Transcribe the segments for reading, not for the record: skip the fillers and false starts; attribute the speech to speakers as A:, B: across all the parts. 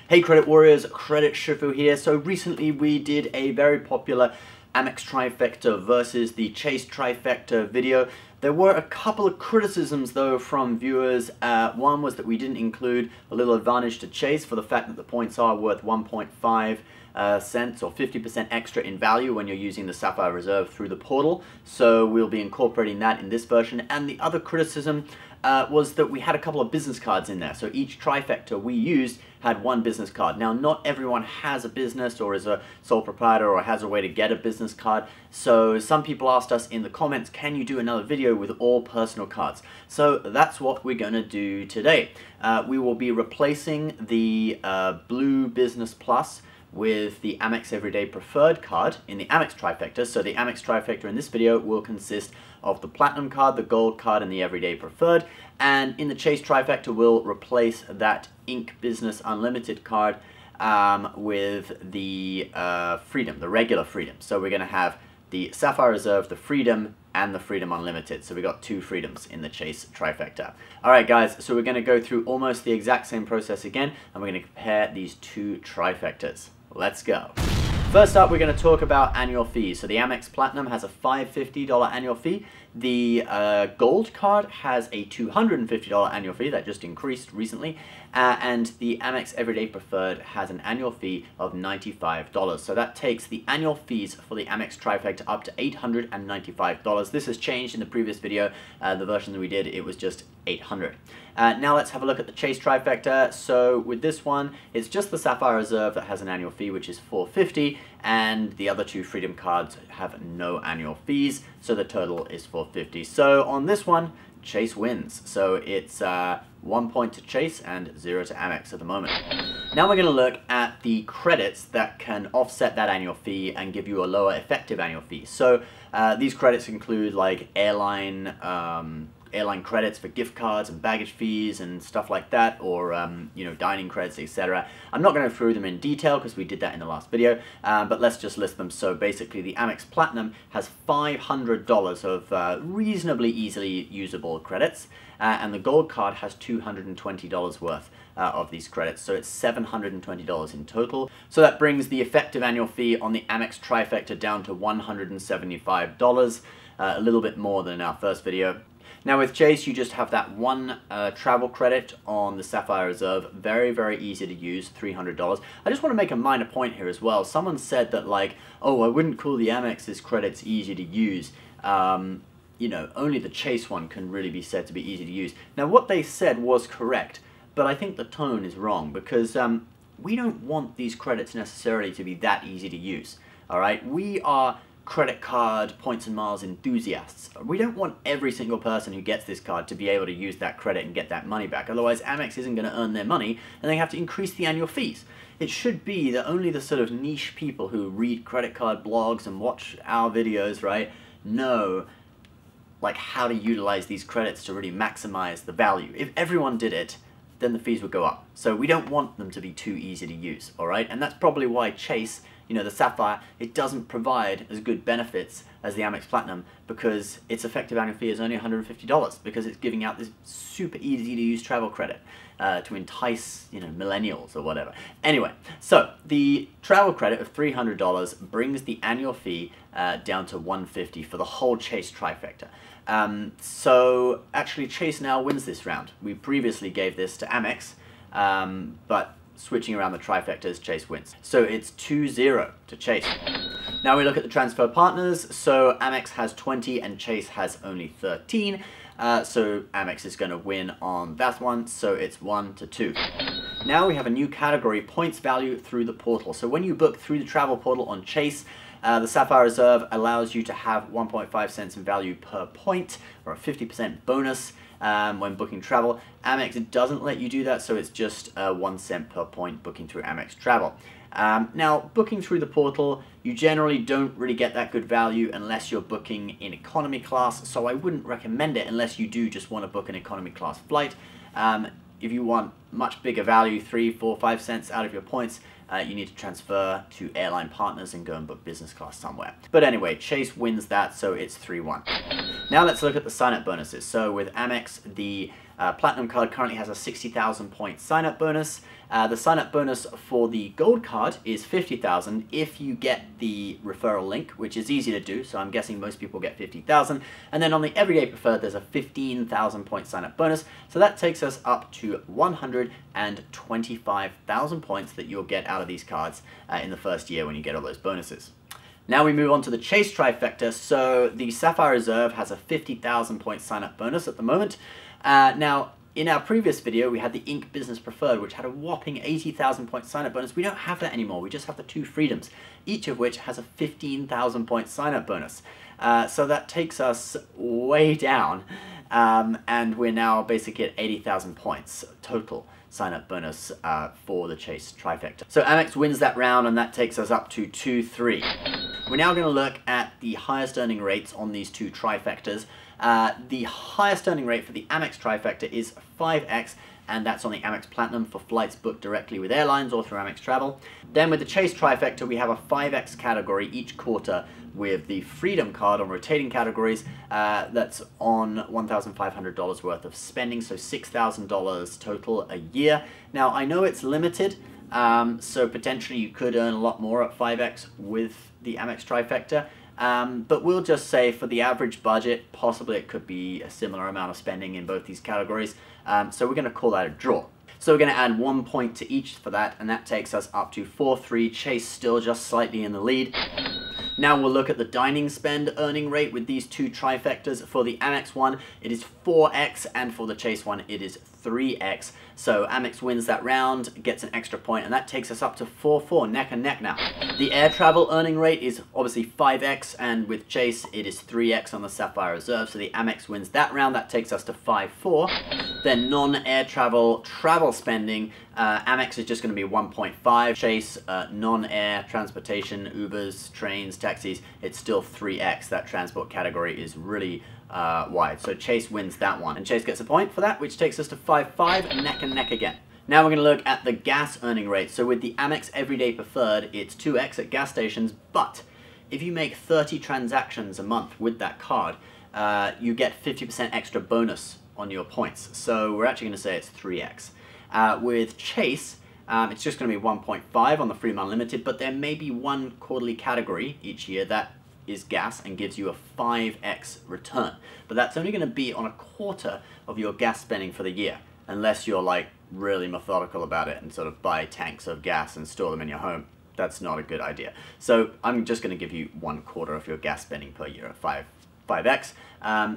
A: Hey Credit Warriors, Credit Shifu here. So recently we did a very popular Amex Trifecta versus the Chase Trifecta video. There were a couple of criticisms though from viewers. One was that we didn't include a little advantage to Chase for the fact that the points are worth 1.5 cents or 50% extra in value when you're using the Sapphire Reserve through the portal. So we'll be incorporating that in this version. And the other criticism was that we had a couple of business cards in there. So each trifecta we used had one business card. Now, not everyone has a business or is a sole proprietor or has a way to get a business card. So some people asked us in the comments, can you do another video with all personal cards? So that's what we're gonna do today. We will be replacing the Blue Business Plus with the Amex Everyday Preferred card in the Amex Trifecta. So the Amex Trifecta in this video will consist of the Platinum card, the Gold card, and the Everyday Preferred. And in the Chase Trifecta, we'll replace that Inc. Business Unlimited card with the Freedom, the regular Freedom. So we're gonna have the Sapphire Reserve, the Freedom, and the Freedom Unlimited. So we got two Freedoms in the Chase Trifecta. All right, guys, so we're gonna go through almost the exact same process again, and we're gonna compare these two Trifectas. Let's go. First up, we're going to talk about annual fees. So the Amex Platinum has a $550 annual fee. The Gold card has a $250 annual fee that just increased recently. And the Amex Everyday Preferred has an annual fee of $95. So that takes the annual fees for the Amex Trifecta up to $895. This has changed in the previous video. The version that we did, it was just $800. Now let's have a look at the Chase Trifecta. So with this one, it's just the Sapphire Reserve that has an annual fee, which is $450, and the other two Freedom cards have no annual fees, so the total is $450. So on this one, Chase wins. So it's 1 point to Chase and 0 to Amex at the moment. Now we're going to look at the credits that can offset that annual fee and give you a lower effective annual fee. So these credits include like airline credits for gift cards and baggage fees and stuff like that, or you know, dining credits, etc. I'm not going to go through them in detail because we did that in the last video, but let's just list them. So basically the Amex Platinum has $500 of reasonably easily usable credits, and the Gold card has $220 worth of these credits, so it's $720 in total. So that brings the effective annual fee on the Amex Trifecta down to $175, a little bit more than in our first video. Now with Chase, you just have that one travel credit on the Sapphire Reserve. Very, very easy to use, $300. I just want to make a minor point here as well. Someone said that like, oh, I wouldn't call the Amex's credits easy to use. You know, only the Chase one can really be said to be easy to use. Now what they said was correct, but I think the tone is wrong because we don't want these credits necessarily to be that easy to use. All right, we are credit card points and miles enthusiasts. We don't want every single person who gets this card to be able to use that credit and get that money back. Otherwise, Amex isn't going to earn their money and they have to increase the annual fees. It should be that only the sort of niche people who read credit card blogs and watch our videos, right, know like how to utilize these credits to really maximize the value. If everyone did it, then the fees would go up. So we don't want them to be too easy to use, all right? And that's probably why Chase, you know, the Sapphire, it doesn't provide as good benefits as the Amex Platinum because its effective annual fee is only $150 because it's giving out this super easy to use travel credit to entice, you know, millennials or whatever. Anyway, so the travel credit of $300 brings the annual fee down to $150 for the whole Chase Trifecta. So actually Chase now wins this round. We previously gave this to Amex, but switching around the trifectas, Chase wins. So it's 2-0 to Chase. Now we look at the transfer partners. So Amex has 20 and Chase has only 13. So Amex is going to win on that one. So it's 1-2. Now we have a new category, points value through the portal. So when you book through the travel portal on Chase, the Sapphire Reserve allows you to have 1.5 cents in value per point, or a 50% bonus when booking travel. Amex doesn't let you do that, so it's just 1 cent per point booking through Amex Travel. Now, booking through the portal, you generally don't really get that good value unless you're booking in economy class, so I wouldn't recommend it unless you do just want to book an economy class flight. If you want much bigger value, 3, 4, 5 cents out of your points, you need to transfer to airline partners and go and book business class somewhere. But anyway, Chase wins that, so it's 3-1. Now let's look at the sign-up bonuses. So with Amex, the Platinum card currently has a 60,000 point sign-up bonus, The sign-up bonus for the gold card is 50,000 if you get the referral link, which is easy to do, so I'm guessing most people get 50,000. And then on the everyday preferred, there's a 15,000 point sign-up bonus, so that takes us up to 125,000 points that you'll get out of these cards in the first year when you get all those bonuses. Now we move on to the Chase Trifecta. So the Sapphire Reserve has a 50,000 point sign-up bonus at the moment. Now, in our previous video, we had the Inc. Business Preferred, which had a whopping 80,000 point sign-up bonus. We don't have that anymore. We just have the two Freedoms, each of which has a 15,000 point sign-up bonus. So that takes us way down, and we're now basically at 80,000 points total sign-up bonus for the Chase Trifecta. So Amex wins that round, and that takes us up to 2-3. We're now going to look at the highest earning rates on these two Trifectas. The highest earning rate for the Amex Trifecta is 5x, and that's on the Amex Platinum for flights booked directly with airlines or through Amex Travel. Then with the Chase Trifecta, we have a 5x category each quarter with the Freedom card on rotating categories. That's on $1,500 worth of spending, so $6,000 total a year. Now, I know it's limited, so potentially you could earn a lot more at 5x with the Amex Trifecta. But we'll just say for the average budget, possibly it could be a similar amount of spending in both these categories. So we're going to call that a draw. So we're going to add 1 point to each for that, and that takes us up to 4-3. Chase still just slightly in the lead. Now we'll look at the dining spend earning rate with these two Trifectas. For the Amex one, it is 4x, and for the Chase one, it is 3x. So Amex wins that round, gets an extra point, and that takes us up to 4-4, neck and neck now. The air travel earning rate is obviously 5x, and with Chase, it is 3x on the Sapphire Reserve, so the Amex wins that round. That takes us to 5-4. Then non-air travel spending, Amex is just going to be 1.5. Chase, non-air transportation, Ubers, trains, taxis, it's still 3x. That transport category is really wide. So Chase wins that one. And Chase gets a point for that, which takes us to 5-5, neck and neck again. Now we're going to look at the gas earning rate. So with the Amex Everyday Preferred, it's 2x at gas stations, but if you make 30 transactions a month with that card, you get 50% extra bonus on your points. So we're actually going to say it's 3x. With Chase, it's just going to be 1.5 on the Freedom Unlimited, but there may be one quarterly category each year that is gas and gives you a 5x return. But that's only going to be on a quarter of your gas spending for the year, unless you're like really methodical about it and sort of buy tanks of gas and store them in your home. That's not a good idea. So I'm just going to give you 1/4 of your gas spending per year at 5x.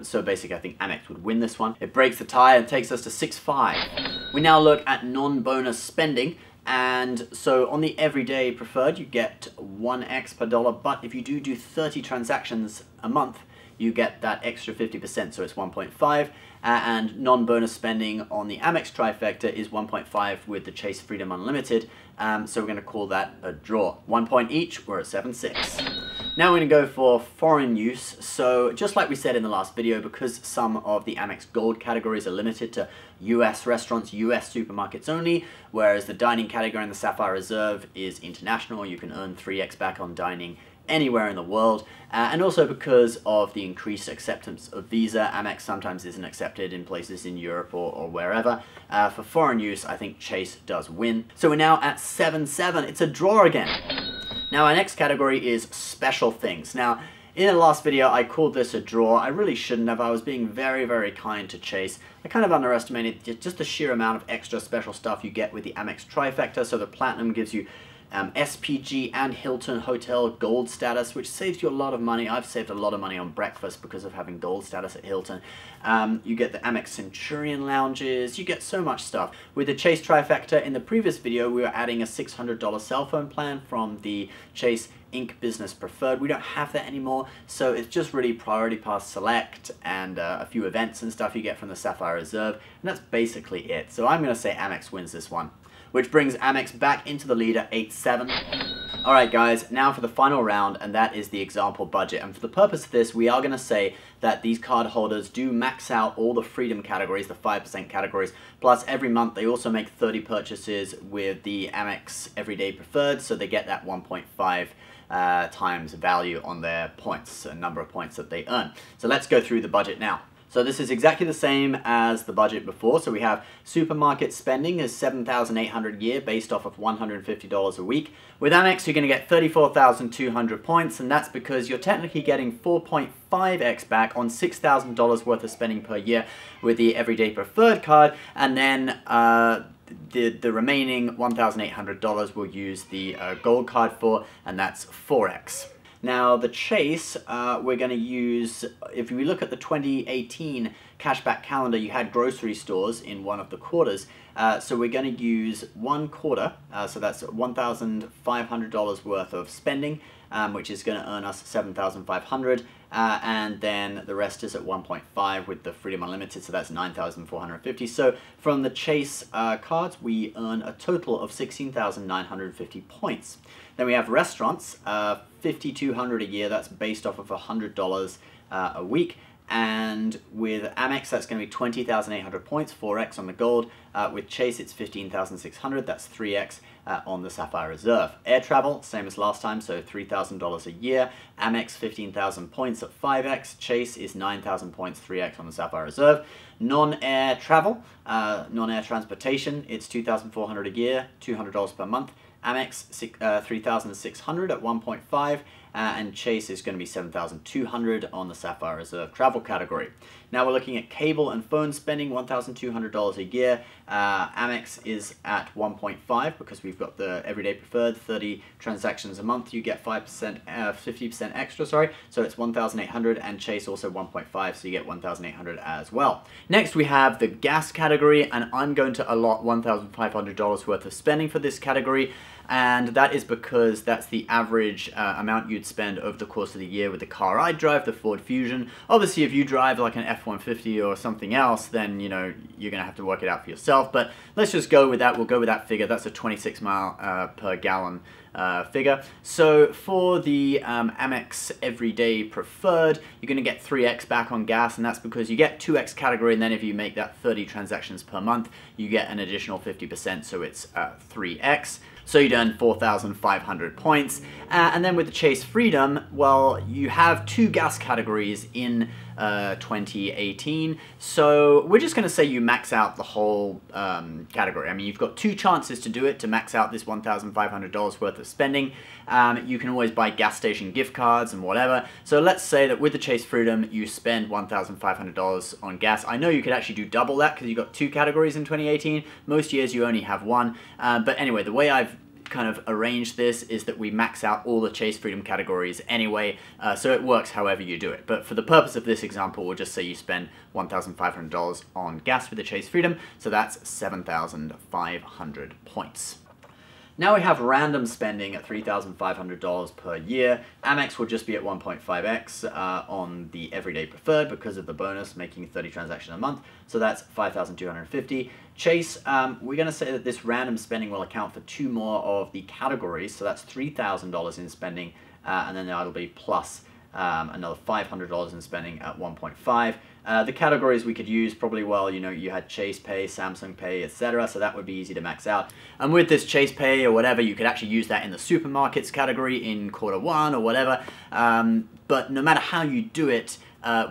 A: So basically I think Amex would win this one. It breaks the tie and takes us to 6-5. We now look at non-bonus spending. And so on the Everyday Preferred, you get 1x per dollar, but if you do 30 transactions a month, you get that extra 50%, so it's 1.5. And non-bonus spending on the Amex Trifecta is 1.5 with the Chase Freedom Unlimited, so we're going to call that a draw. 1 point each, we're at 7-6. Now we're going to go for foreign use. So just like we said in the last video, because some of the Amex Gold categories are limited to US restaurants, US supermarkets only, whereas the dining category in the Sapphire Reserve is international. You can earn 3x back on dining anywhere in the world, and also because of the increased acceptance of Visa, Amex sometimes isn't accepted in places in Europe or wherever. For foreign use, I think Chase does win. So we're now at 7-7. It's a draw again. Now our next category is special things. Now in the last video I called this a draw. I really shouldn't have. I was being very, very kind to Chase. I kind of underestimated just the sheer amount of extra special stuff you get with the Amex Trifecta. So the Platinum gives you SPG and Hilton Hotel Gold status, which saves you a lot of money. I've saved a lot of money on breakfast because of having Gold status at Hilton. You get the Amex Centurion lounges. You get so much stuff. With the Chase Trifecta, in the previous video, we were adding a $600 cell phone plan from the Chase Inc. Business Preferred. We don't have that anymore, so it's just really Priority Pass Select and a few events and stuff you get from the Sapphire Reserve, and that's basically it. So I'm going to say Amex wins this one, which brings Amex back into the lead at 8-7. Alright guys, now for the final round, and that is the example budget. And for the purpose of this, we are going to say that these card holders do max out all the Freedom categories, the 5% categories, plus every month they also make 30 purchases with the Amex Everyday Preferred, so they get that 1.5 times value on their points, a number of points that they earn. So let's go through the budget now. So this is exactly the same as the budget before. So we have supermarket spending is $7,800 a year based off of $150 a week. With Amex, you're going to get 34,200 points, and that's because you're technically getting 4.5x back on $6,000 worth of spending per year with the Everyday Preferred card, and then the remaining $1,800 we'll use the Gold card for, and that's 4x. Now the Chase, we're going to use, if we look at the 2018 cashback calendar, you had grocery stores in one of the quarters. So we're going to use one quarter, so that's $1,500 worth of spending, which is going to earn us $7,500, and then the rest is at 1.5 with the Freedom Unlimited, so that's $9,450. So from the Chase cards, we earn a total of 16,950 points. Then we have restaurants, $5,200 a year, that's based off of $100 a week. And with Amex, that's going to be 20,800 points, 4x on the Gold. With Chase, it's 15,600, that's 3x on the Sapphire Reserve. Air travel, same as last time, so $3,000 a year. Amex, 15,000 points at 5x. Chase is 9,000 points, 3x on the Sapphire Reserve. Non-air travel, non-air transportation, it's $2,400 a year, $200 per month. Amex, 3,600 at 1.5, and Chase is going to be 7,200 on the Sapphire Reserve travel category. Now we're looking at cable and phone spending, $1,200 a year. Amex is at 1.5 because we've got the Everyday Preferred, 30 transactions a month. You get 50% extra, sorry. So it's 1,800, and Chase also 1.5, so you get 1,800 as well. Next we have the gas category, and I'm going to allot $1,500 worth of spending for this category. And that is because that's the average amount you'd spend over the course of the year with the car I drive, the Ford Fusion. Obviously, if you drive like an F-150 or something else, then you know you're going to have to work it out for yourself. But let's just go with that. We'll go with that figure. That's a 26 mile per gallon figure. So for the Amex Everyday Preferred, you're going to get 3x back on gas, and that's because you get 2x category, and then if you make that 30 transactions per month, you get an additional 50%, so it's 3x. So you'd earn 4,500 points. And then with the Chase Freedom, well, you have two gas categories in 2018. So we're just going to say you max out the whole category. I mean, you've got two chances to do it, to max out this $1,500 worth of spending. You can always buy gas station gift cards and whatever. So let's say that with the Chase Freedom, you spend $1,500 on gas. I know you could actually do double that because you've got two categories in 2018. Most years you only have one. But anyway, the way I've kind of arranged this is that we max out all the Chase Freedom categories anyway, so it works however you do it. But for the purpose of this example, we'll just say you spend $1,500 on gas with the Chase Freedom, so that's 7,500 points. Now we have random spending at $3,500 per year. Amex will just be at 1.5x on the Everyday Preferred because of the bonus, making 30 transactions a month. So that's 5,250. Chase, we're going to say that this random spending will account for two more of the categories. So that's $3,000 in spending, and then that'll be plus another $500 in spending at 1.5. The categories we could use probably, well, you know, you had Chase Pay, Samsung Pay, etc. So that would be easy to max out. And with this Chase Pay or whatever, you could actually use that in the supermarkets category in Q1 or whatever. But no matter how you do it,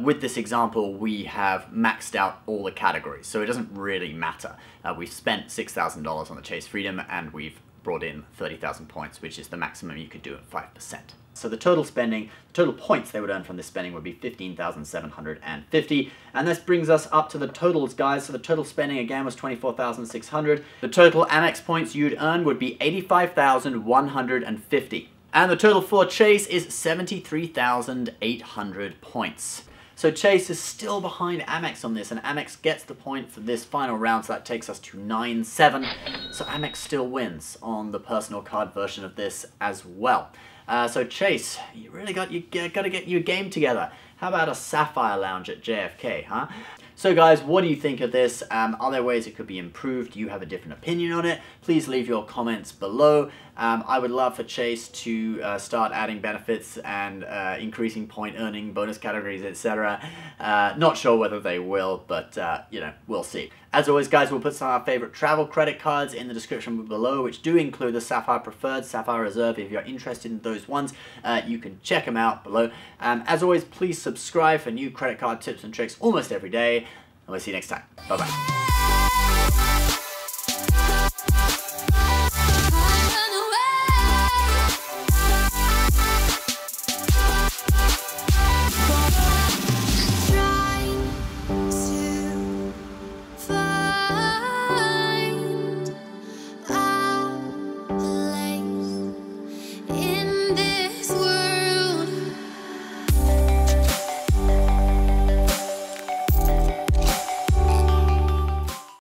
A: with this example, we have maxed out all the categories. So it doesn't really matter. We've spent $6,000 on the Chase Freedom, and we've brought in 30,000 points, which is the maximum you could do at 5%. So the total spending, total points they would earn from this spending would be 15,750. And this brings us up to the totals, guys. So the total spending again was 24,600. The total Amex points you'd earn would be 85,150. And the total for Chase is 73,800 points. So Chase is still behind Amex on this, and Amex gets the point for this final round, so that takes us to 9-7. So Amex still wins on the personal card version of this as well. So Chase, you really got to get your game together. How about a Sapphire Lounge at JFK, huh? So guys, what do you think of this? Are there ways it could be improved? Do you have a different opinion on it? Please leave your comments below. I would love for Chase to start adding benefits and increasing point earning bonus categories, etc. Not sure whether they will, but you know, we'll see. As always, guys, we'll put some of our favorite travel credit cards in the description below, which do include the Sapphire Preferred, Sapphire Reserve. If you're interested in those ones, you can check them out below. As always, please subscribe for new credit card tips and tricks almost every day. And we'll see you next time. Bye-bye.